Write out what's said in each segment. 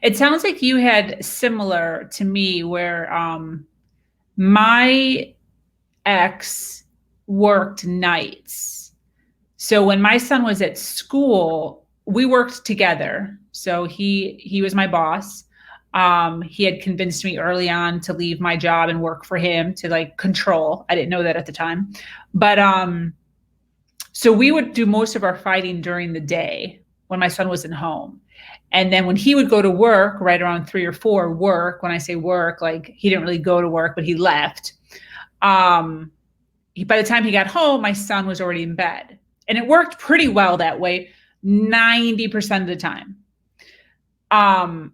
It sounds like you had similar to me where my ex worked nights. So when my son was at school, we worked together. So he was my boss. He had convinced me early on to leave my job and work for him to like control. I didn't know that at the time. But so we would do most of our fighting during the day when my son wasn't home. And then when he would go to work right around 3 or 4, work, when I say work, like he didn't really go to work, but he left. By the time he got home, my son was already in bed. And it worked pretty well that way 90% of the time. I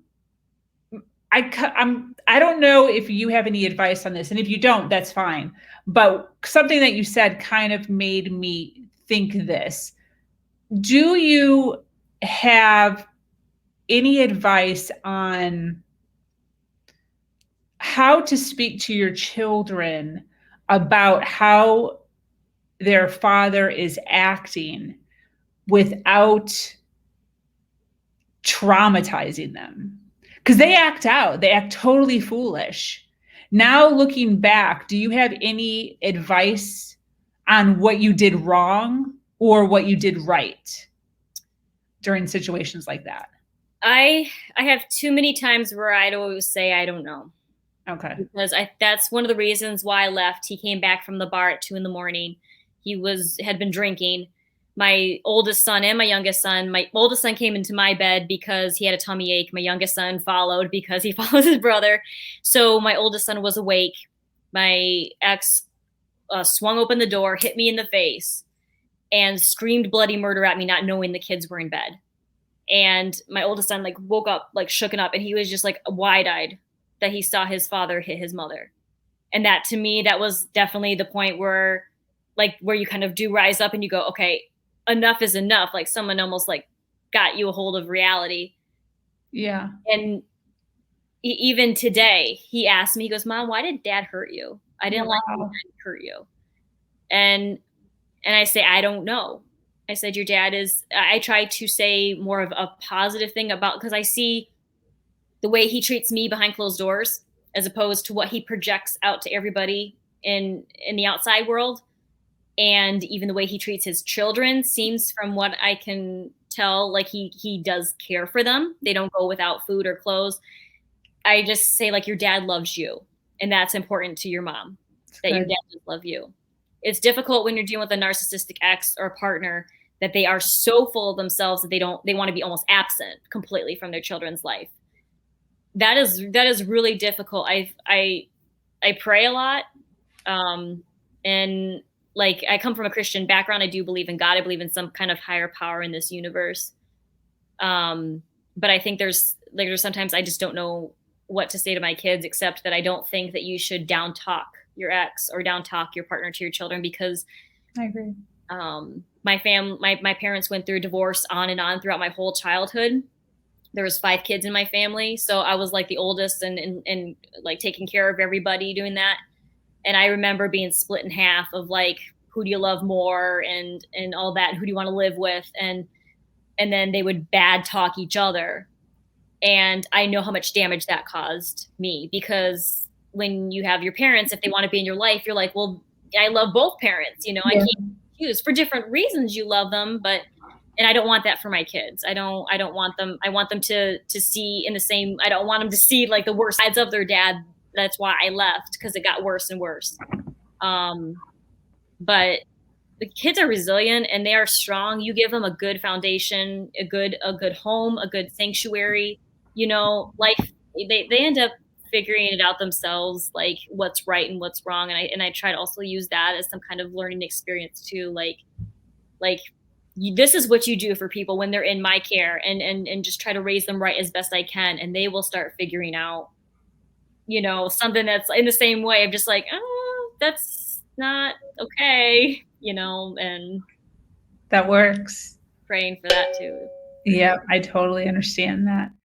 don't know if you have any advice on this, and if you don't, that's fine. But something that you said kind of made me think this. Do you have any advice on how to speak to your children about how their father is acting without traumatizing them? Because they act out, they act totally foolish. Now, looking back, do you have any advice on what you did wrong or what you did right during situations like that? I have too many times where I'd always say, I don't know. Okay. Because that's one of the reasons why I left. He came back from the bar at 2 a.m. He had been drinking. My oldest son and my youngest son, my oldest son came into my bed because he had a tummy ache. My youngest son followed because he follows his brother. So my oldest son was awake. My ex swung open the door, hit me in the face, and screamed bloody murder at me, not knowing the kids were in bed. And my oldest son like woke up, like shooken up, and he was just like wide-eyed that he saw his father hit his mother. And that, to me, that was definitely the point where you kind of do rise up and you go, okay, enough is enough. Like someone almost like got you a hold of reality. Yeah. And even today, he asked me, he goes, Mom, why did Dad hurt you? I didn't like when Dad hurt you. And I say, I don't know. I said, your dad is, I try to say more of a positive thing about, because I see the way he treats me behind closed doors as opposed to what he projects out to everybody in the outside world. And even the way he treats his children seems, from what I can tell, like he does care for them. They don't go without food or clothes. I just say, like, your dad loves you, and that's important to your mom, that your dad does love you. It's difficult when you're dealing with a narcissistic ex or partner that they are so full of themselves that they want to be almost absent completely from their children's life. That is really difficult. I pray a lot. And like, I come from a Christian background. I do believe in God. I believe in some kind of higher power in this universe. But I think there's sometimes I just don't know what to say to my kids, except that I don't think that you should down talk your ex or down talk your partner to your children, because I agree. My parents went through divorce on and on throughout my whole childhood. There was 5 kids in my family, so I was like the oldest and like taking care of everybody, doing that. And I remember being split in half of like, who do you love more and all that, who do you want to live with, and then they would bad talk each other. And I know how much damage that caused me, because when you have your parents, if they want to be in your life, you're like, well, I love both parents, I can't choose. For different reasons you love them, and I don't want that for my kids. I don't want them. I want them to see in the same. I don't want them to see like the worst sides of their dad. That's why I left, because it got worse and worse. But the kids are resilient and they are strong. You give them a good foundation, a good home, a good sanctuary. Life. They end up figuring it out themselves, like what's right and what's wrong. And I try to also use that as some kind of learning experience too. Like this is what you do for people when they're in my care, and just try to raise them right as best I can. And they will start figuring out, something that's in the same way of just like, oh, that's not okay, and that works. Praying for that too. Yeah, I totally understand that.